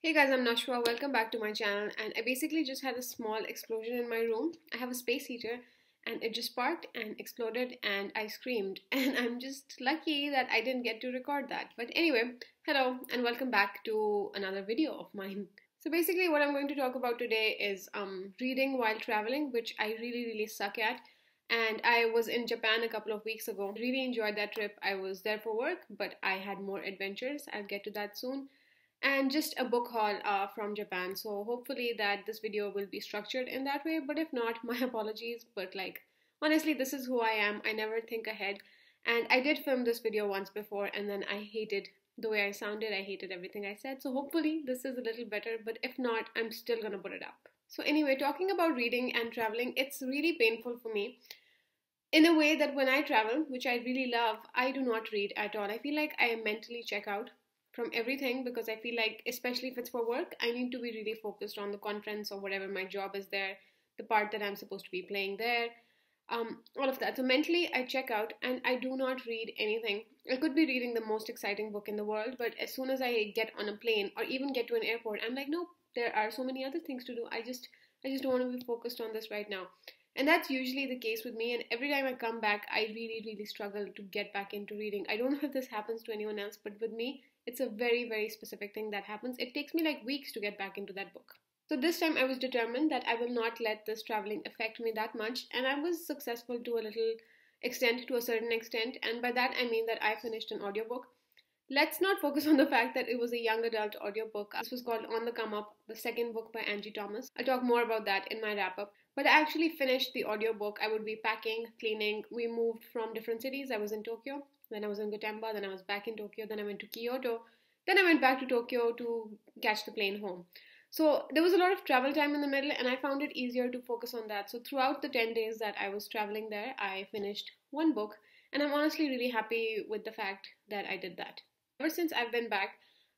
Hey guys, I'm Nashwa. Welcome back to my channel. And I basically just had a small explosion in my room. I have a space heater and it just sparked and exploded and I screamed. And I'm just lucky that I didn't get to record that. But anyway, hello and welcome back to another video of mine. So basically what I'm going to talk about today is reading while traveling, which I really suck at. And I was in Japan a couple of weeks ago. Really enjoyed that trip. I was there for work, but I had more adventures. I'll get to that soon. And just a book haul from Japan. So hopefully that this video will be structured in that way. But if not, my apologies. But like, honestly, this is who I am. I never think ahead. And I did film this video once before and then I hated the way I sounded. I hated everything I said. So hopefully this is a little better. But if not, I'm still gonna put it up. So anyway, talking about reading and traveling, it's really painful for me in a way that when I travel, which I really love, I do not read at all. I feel like I mentally check out from everything because I feel like, especially if it's for work, I need to be really focused on the conference or whatever my job is there, the part that I'm supposed to be playing there, all of that. So mentally, I check out and I do not read anything. I could be reading the most exciting book in the world, but as soon as I get on a plane or even get to an airport, I'm like, nope, there are so many other things to do. I just don't want to be focused on this right now. And that's usually the case with me. And every time I come back, I really struggle to get back into reading. I don't know if this happens to anyone else, but with me, it's a very specific thing that happens. It takes me like weeks to get back into that book. So this time I was determined that I will not let this traveling affect me that much. And I was successful to a little extent, to a certain extent. And by that, I mean that I finished an audiobook. Let's not focus on the fact that it was a young adult audiobook. This was called On the Come Up, the second book by Angie Thomas. I'll talk more about that in my wrap up. But I actually finished the audiobook. I would be packing, cleaning. We moved from different cities. I was in Tokyo, then I was in Gotemba, then I was back in Tokyo, then I went to Kyoto, then I went back to Tokyo to catch the plane home. So there was a lot of travel time in the middle and I found it easier to focus on that. So throughout the 10 days that I was traveling there, I finished one book and I'm honestly really happy with the fact that I did that. Ever since I've been back,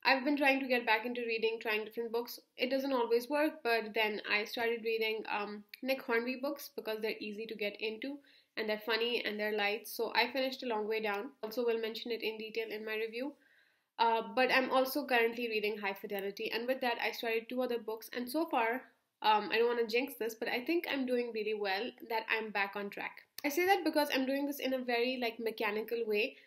I've been trying to get back into reading, trying different books. It doesn't always work, but then I started reading Nick Hornby books because they're easy to get into and they're funny and they're light. So I finished A Long Way Down. Also will mention it in detail in my review. But I'm also currently reading High Fidelity, and with that I started two other books, and so far I don't want to jinx this, but I think I'm doing really well, that I'm back on track. I say that because I'm doing this in a very like mechanical way.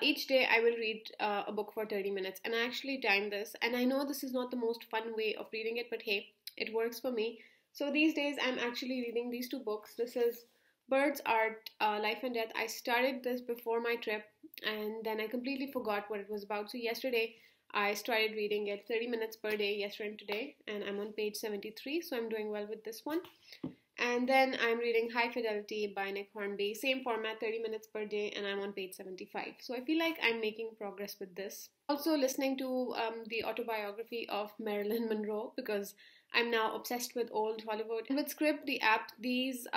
Each day I will read a book for 30 minutes and I actually time this, and I know this is not the most fun way of reading it, but hey, it works for me. So these days I'm actually reading these two books. This is Birds Art, Life and Death. I started this before my trip and then I completely forgot what it was about. So yesterday I started reading it 30 minutes per day, yesterday and today, and I'm on page 73, so I'm doing well with this one. And then I'm reading High Fidelity by Nick Hornby, same format, 30 minutes per day, and I'm on page 75. So I feel like I'm making progress with this. Also listening to the autobiography of Marilyn Monroe because I'm now obsessed with old Hollywood. And with Script, the app, these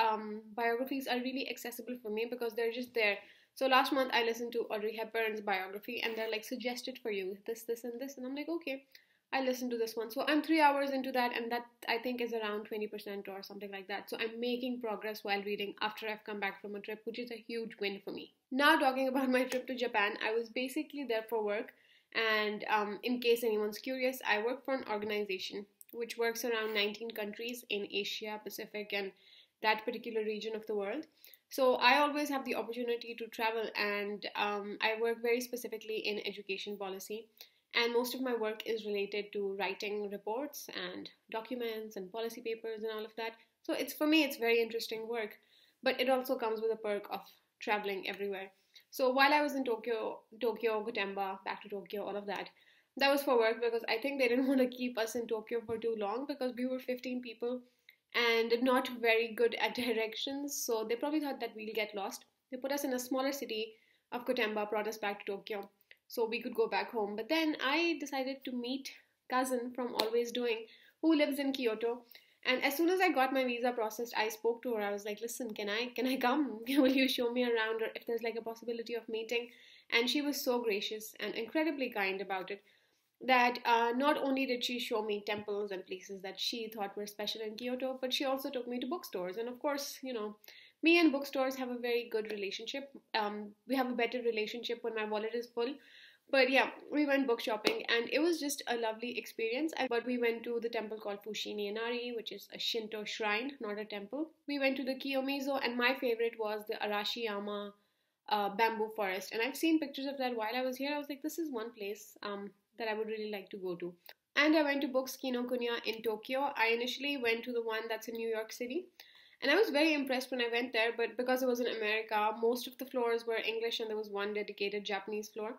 biographies are really accessible for me because they're just there. So last month I listened to Audrey Hepburn's biography and they're like suggested for you, this and this. And I'm like, okay, I listened to this one. So I'm 3 hours into that and that I think is around 20% or something like that. So I'm making progress while reading after I've come back from a trip, which is a huge win for me. Now talking about my trip to Japan, I was basically there for work. And in case anyone's curious, I work for an organization which works around 19 countries in Asia, Pacific, and that particular region of the world. So I always have the opportunity to travel, and I work very specifically in education policy. And most of my work is related to writing reports and documents and policy papers and all of that. So for me, it's very interesting work, but it also comes with a perk of traveling everywhere. So while I was in Tokyo, Gotemba, back to Tokyo, all of that, that was for work because I think they didn't want to keep us in Tokyo for too long because we were 15 people and not very good at directions. So they probably thought that we'll get lost. They put us in a smaller city of Gotemba, brought us back to Tokyo so we could go back home. But then I decided to meet cousin from Always Doing who lives in Kyoto. And as soon as I got my visa processed, I spoke to her. I was like, listen, can I come? Will you show me around, or if there's like a possibility of meeting? And she was so gracious and incredibly kind about it that not only did she show me temples and places that she thought were special in Kyoto, but she also took me to bookstores. And of course, you know, me and bookstores have a very good relationship. We have a better relationship when my wallet is full. But yeah, we went book shopping and it was just a lovely experience. But we went to the temple called Fushimi Inari, which is a Shinto shrine, not a temple. We went to the Kiyomizo, and my favorite was the Arashiyama bamboo forest. And I've seen pictures of that while I was here. I was like, this is one place that I would really like to go to. And I went to Books Kinokuniya in Tokyo. I initially went to the one that's in New York City. And I was very impressed when I went there, but because it was in America, most of the floors were English and there was one dedicated Japanese floor.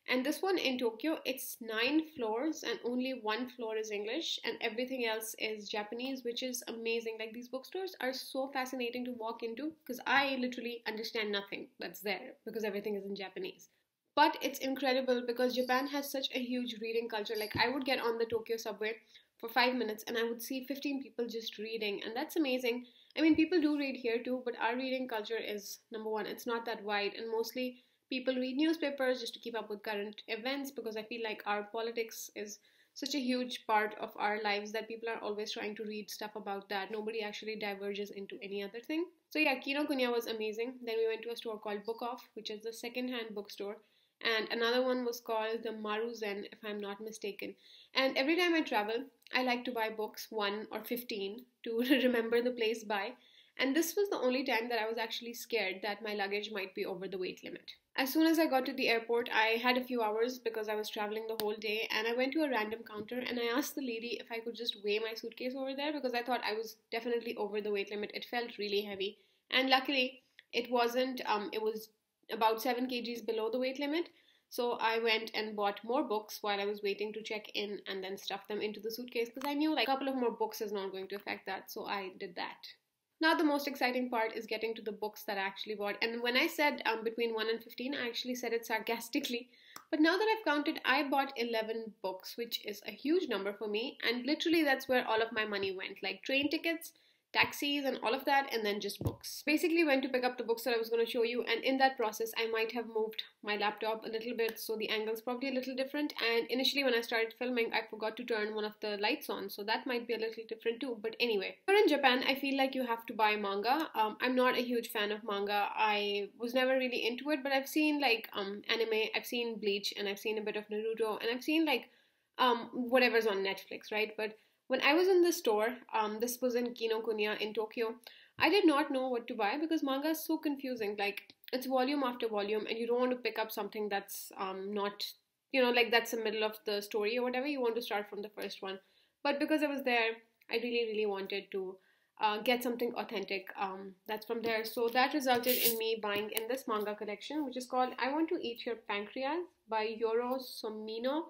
And this one in Tokyo, it's 9 floors and only one floor is English and everything else is Japanese, which is amazing. Like these bookstores are so fascinating to walk into because I literally understand nothing that's there because everything is in Japanese. But it's incredible because Japan has such a huge reading culture. Like I would get on the Tokyo subway for 5 minutes and I would see 15 people just reading, and that's amazing. I mean, people do read here too, but our reading culture is number one, it's not that wide, and mostly people read newspapers just to keep up with current events because I feel like our politics is such a huge part of our lives that people are always trying to read stuff about that. Nobody actually diverges into any other thing. So yeah, Kinokuniya was amazing. Then we went to a store called Book Off, which is the second-hand bookstore, and another one was called the Maruzen, if I'm not mistaken. And every time I travel, I like to buy books, 1 or 15, to remember the place by. And this was the only time that I was actually scared that my luggage might be over the weight limit. As soon as I got to the airport, I had a few hours because I was traveling the whole day, and I went to a random counter and I asked the lady if I could just weigh my suitcase over there because I thought I was definitely over the weight limit. It felt really heavy. And luckily, it wasn't, it was about 7 kgs below the weight limit. So I went and bought more books while I was waiting to check in and then stuffed them into the suitcase because I knew like a couple of more books is not going to affect that. So I did that. Now the most exciting part is getting to the books that I actually bought. And when I said between 1 and 15, I actually said it sarcastically. But now that I've counted, I bought 11 books, which is a huge number for me. And literally that's where all of my money went, like train tickets, taxis and all of that, and then just books. Basically went to pick up the books that I was going to show you, and in that process I might have moved my laptop a little bit, so the angle's probably a little different, and initially when I started filming I forgot to turn one of the lights on, so that might be a little different too. But anyway, here in Japan I feel like you have to buy manga. I'm not a huge fan of manga. I was never really into it, but I've seen like anime, I've seen Bleach, and I've seen a bit of Naruto, and I've seen like whatever's on Netflix, right? But when I was in the store, this was in Kinokuniya in Tokyo, I did not know what to buy because manga is so confusing. Like, it's volume after volume, and you don't want to pick up something that's not, like that's the middle of the story or whatever. You want to start from the first one. But because I was there, I really, really wanted to get something authentic that's from there. So that resulted in me buying in this manga collection, which is called I Want to Eat Your Pancreas by Yoro Somino.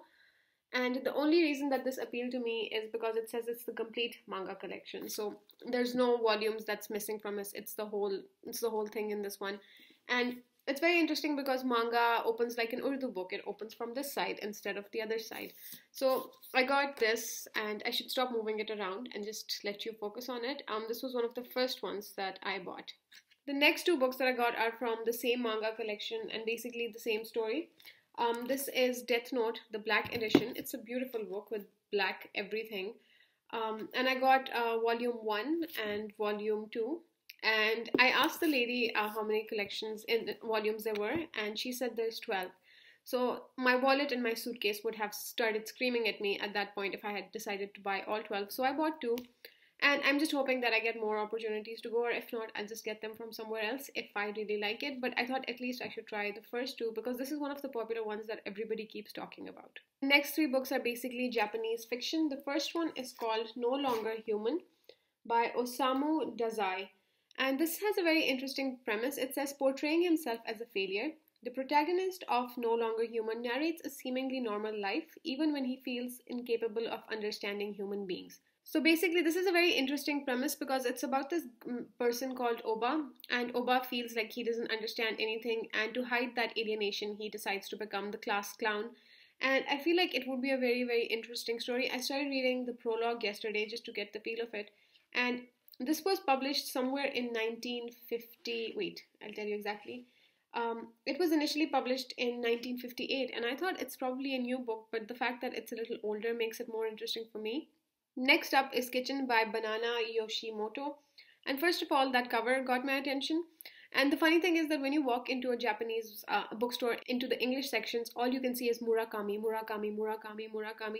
And the only reason that this appealed to me is because it says it's the complete manga collection. So there's no volumes that's missing from it. It's the whole thing in this one. And it's very interesting because manga opens like an Urdu book. It opens from this side instead of the other side. So I got this, and I should stop moving it around and just let you focus on it. This was one of the first ones that I bought. The next 2 books that I got are from the same manga collection and basically the same story. This is Death Note, the black edition. It's a beautiful book with black everything. And I got volume 1 and volume 2. And I asked the lady how many collections in volumes there were, and she said there's 12. So my wallet and my suitcase would have started screaming at me at that point if I had decided to buy all 12. So I bought 2. And I'm just hoping that I get more opportunities to go, or if not, I'll just get them from somewhere else if I really like it. But I thought at least I should try the first 2 because this is one of the popular ones that everybody keeps talking about. The next 3 books are basically Japanese fiction. The first one is called No Longer Human by Osamu Dazai. And this has a very interesting premise. It says, portraying himself as a failure, the protagonist of No Longer Human narrates a seemingly normal life even when he feels incapable of understanding human beings. So basically, this is a very interesting premise because it's about this person called Oba, and Oba feels like he doesn't understand anything, and to hide that alienation, he decides to become the class clown. And I feel like it would be a very, very interesting story. I started reading the prologue yesterday just to get the feel of it, and this was published somewhere in 1950. Wait, I'll tell you exactly. It was initially published in 1958, and I thought it's probably a new book, but the fact that it's a little older makes it more interesting for me. Next up is Kitchen by Banana Yoshimoto. And first of all, that cover got my attention. And the funny thing is that when you walk into a Japanese bookstore, into the English sections, all you can see is Murakami, Murakami, Murakami, Murakami.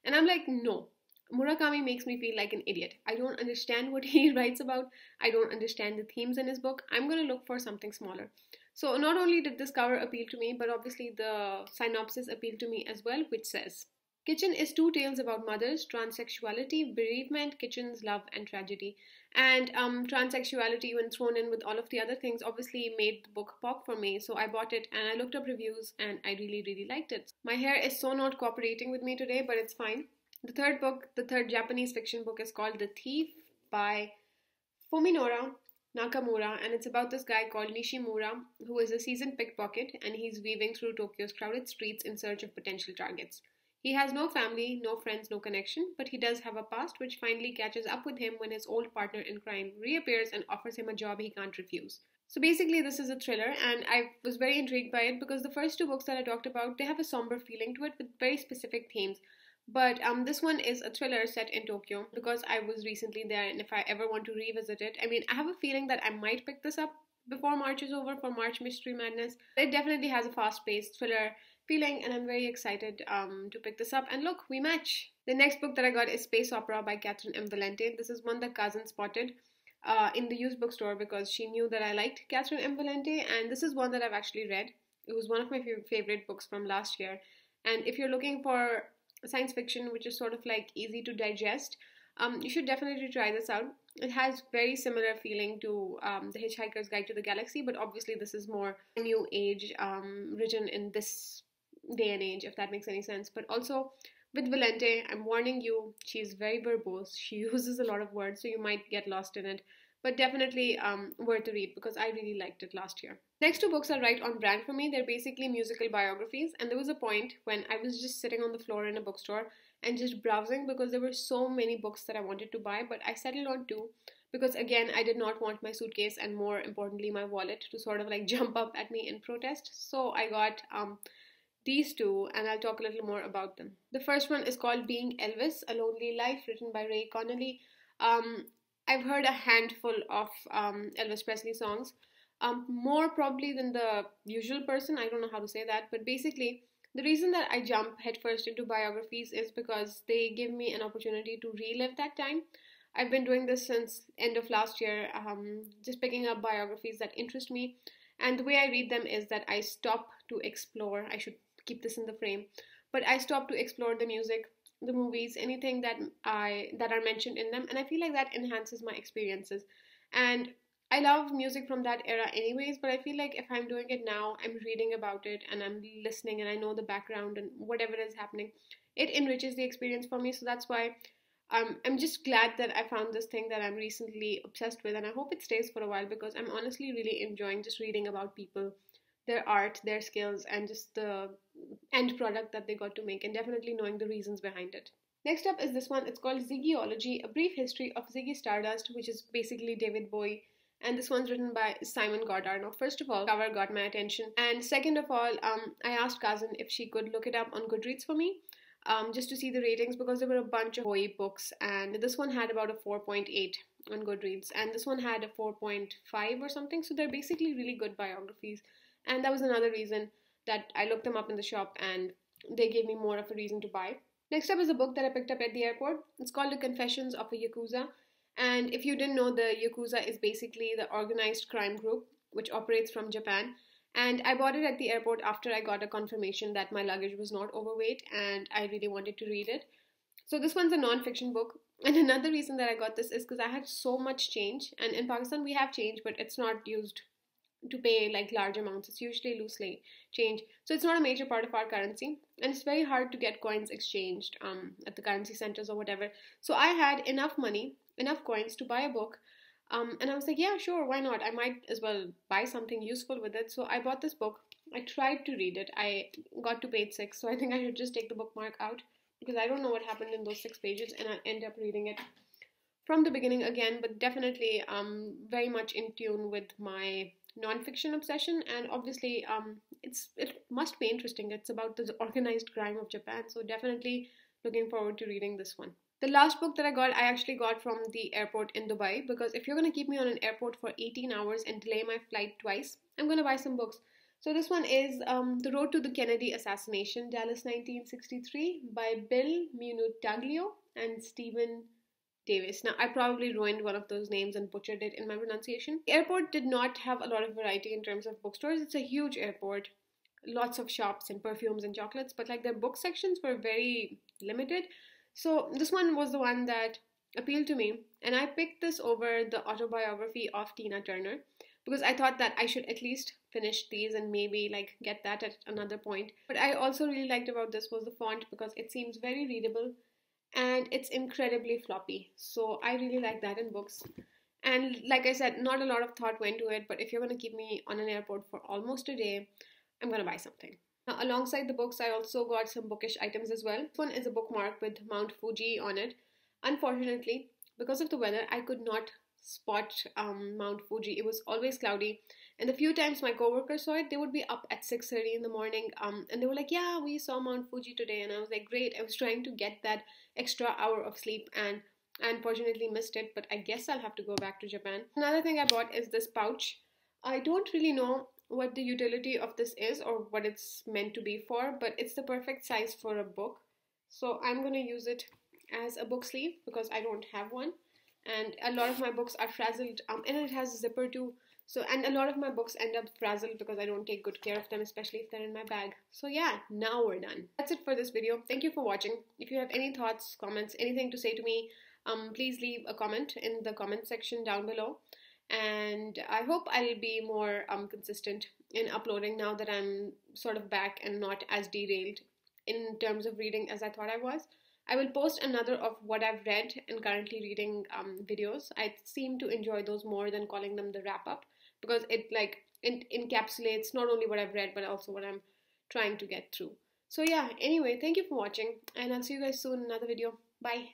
And I'm like, no. Murakami makes me feel like an idiot. I don't understand what he writes about. I don't understand the themes in his book. I'm going to look for something smaller. So not only did this cover appeal to me, but obviously the synopsis appealed to me as well, which says, Kitchen is two tales about mothers, transsexuality, bereavement, kitchens, love, and tragedy. And transsexuality, when thrown in with all of the other things, obviously made the book pop for me. So I bought it and I looked up reviews and I really, really liked it. My hair is so not cooperating with me today, but it's fine. The third Japanese fiction book is called The Thief by Fuminori Nakamura, and it's about this guy called Nishimura, who is a seasoned pickpocket, and he's weaving through Tokyo's crowded streets in search of potential targets. He has no family, no friends, no connection, but he does have a past which finally catches up with him when his old partner in crime reappears and offers him a job he can't refuse. So basically, this is a thriller, and I was very intrigued by it because the first two books that I talked about, they have a somber feeling to it with very specific themes. But this one is a thriller set in Tokyo because I was recently there, and if I ever want to revisit it, I mean, I have a feeling that I might pick this up before March is over for March Mystery Madness. It definitely has a fast-paced thriller feeling, and I'm very excited to pick this up. And look, we match. The next book that I got is Space Opera by Catherine M. Valente. This is one that Kazan spotted in the used bookstore because she knew that I liked Catherine M. Valente, and this is one that I've actually read. It was one of my favorite books from last year. And if you're looking for science fiction which is sort of like easy to digest, you should definitely try this out. It has very similar feeling to The Hitchhiker's Guide to the Galaxy, but obviously this is more new age, written in this day and age, if that makes any sense. But also with Valente, I'm warning you, she's very verbose. She uses a lot of words, so you might get lost in it. But definitely worth a read because I really liked it last year. Next two books are right on brand for me. They're basically musical biographies, and there was a point when I was just sitting on the floor in a bookstore and just browsing because there were so many books that I wanted to buy, but I settled on two because again, I did not want my suitcase and more importantly my wallet to sort of like jump up at me in protest. So I got these two, and I'll talk a little more about them. The first one is called Being Elvis, A Lonely Life, written by Ray Connolly. I've heard a handful of Elvis Presley songs, more probably than the usual person. I don't know how to say that, but basically, the reason that I jump headfirst into biographies is because they give me an opportunity to relive that time. I've been doing this since end of last year, just picking up biographies that interest me, and the way I read them is that I stop to explore. I should keep this in the frame, but I stop to explore the music, the movies, anything that are mentioned in them, and I feel like that enhances my experiences. And I love music from that era anyways, but I feel like if I'm doing it now, I'm reading about it and I'm listening and I know the background and whatever is happening, it enriches the experience for me. So that's why I'm just glad that I found this thing that I'm recently obsessed with, and I hope it stays for a while because I'm honestly really enjoying just reading about people, their art, their skills, and just the end product that they got to make, and definitely knowing the reasons behind it. Next up is this one. It's called Ziggyology, A Brief History of Ziggy Stardust, which is basically David Bowie. And this one's written by Simon Goddard. Now, first of all, the cover got my attention. And second of all, I asked Kazan if she could look it up on Goodreads for me, just to see the ratings, because there were a bunch of Bowie books. And this one had about a 4.8 on Goodreads. And this one had a 4.5 or something. So they're basically really good biographies. And that was another reason that I looked them up in the shop and they gave me more of a reason to buy. Next up is a book that I picked up at the airport. It's called The Confessions of a Yakuza. And if you didn't know, the Yakuza is basically the organized crime group which operates from Japan. And I bought it at the airport after I got a confirmation that my luggage was not overweight and I really wanted to read it. So this one's a non-fiction book. And another reason that I got this is because I had so much change. And in Pakistan we have change, but it's not used to pay like large amounts. It's usually loosely change, so it's not a major part of our currency, and it's very hard to get coins exchanged at the currency centers or whatever. So I had enough money, enough coins to buy a book, and I was like, yeah, sure, why not? I might as well buy something useful with it. So I bought this book. I tried to read it. I got to page 6, so I think I should just take the bookmark out because I don't know what happened in those 6 pages, and I end up reading it from the beginning again. But definitely very much in tune with my non-fiction obsession, and obviously it must be interesting. It's about the organized crime of Japan, so definitely looking forward to reading this one. The last book that I actually got from the airport in Dubai, because if you're going to keep me on an airport for 18 hours and delay my flight twice, I'm going to buy some books. So this one is The Road to the Kennedy Assassination, Dallas 1963, by Bill Munutaglio and Stephen Davis. Now, I probably ruined one of those names and butchered it in my pronunciation. The airport did not have a lot of variety in terms of bookstores. It's a huge airport, lots of shops and perfumes and chocolates, but like their book sections were very limited. So this one was the one that appealed to me, and I picked this over the autobiography of Tina Turner because I thought that I should at least finish these and maybe like get that at another point. But I also really liked about this was the font because it seems very readable and it's incredibly floppy. So I really like that in books. And like I said, not a lot of thought went to it, but if you're going to keep me on an airport for almost a day, I'm going to buy something. Now, alongside the books, I also got some bookish items as well. This one is a bookmark with Mount Fuji on it. Unfortunately, because of the weather, I could not spot Mount Fuji. It was always cloudy. And the few times my coworkers saw it, they would be up at 6:30 in the morning. And they were like, yeah, we saw Mount Fuji today. And I was like, great. I was trying to get that extra hour of sleep and I unfortunately missed it. But I guess I'll have to go back to Japan. Another thing I bought is this pouch. I don't really know what the utility of this is or what it's meant to be for, but it's the perfect size for a book. So I'm going to use it as a book sleeve because I don't have one. And a lot of my books are frazzled, and it has a zipper too. So, and a lot of my books end up frazzled because I don't take good care of them, especially if they're in my bag. So yeah, now we're done. That's it for this video. Thank you for watching. If you have any thoughts, comments, anything to say to me, please leave a comment in the comment section down below. And I hope I'll be more consistent in uploading now that I'm sort of back and not as derailed in terms of reading as I thought I was. I will post another of what I've read and currently reading videos. I seem to enjoy those more than calling them the wrap up because it like encapsulates not only what I've read but also what I'm trying to get through. So yeah, anyway, thank you for watching and I'll see you guys soon in another video. Bye.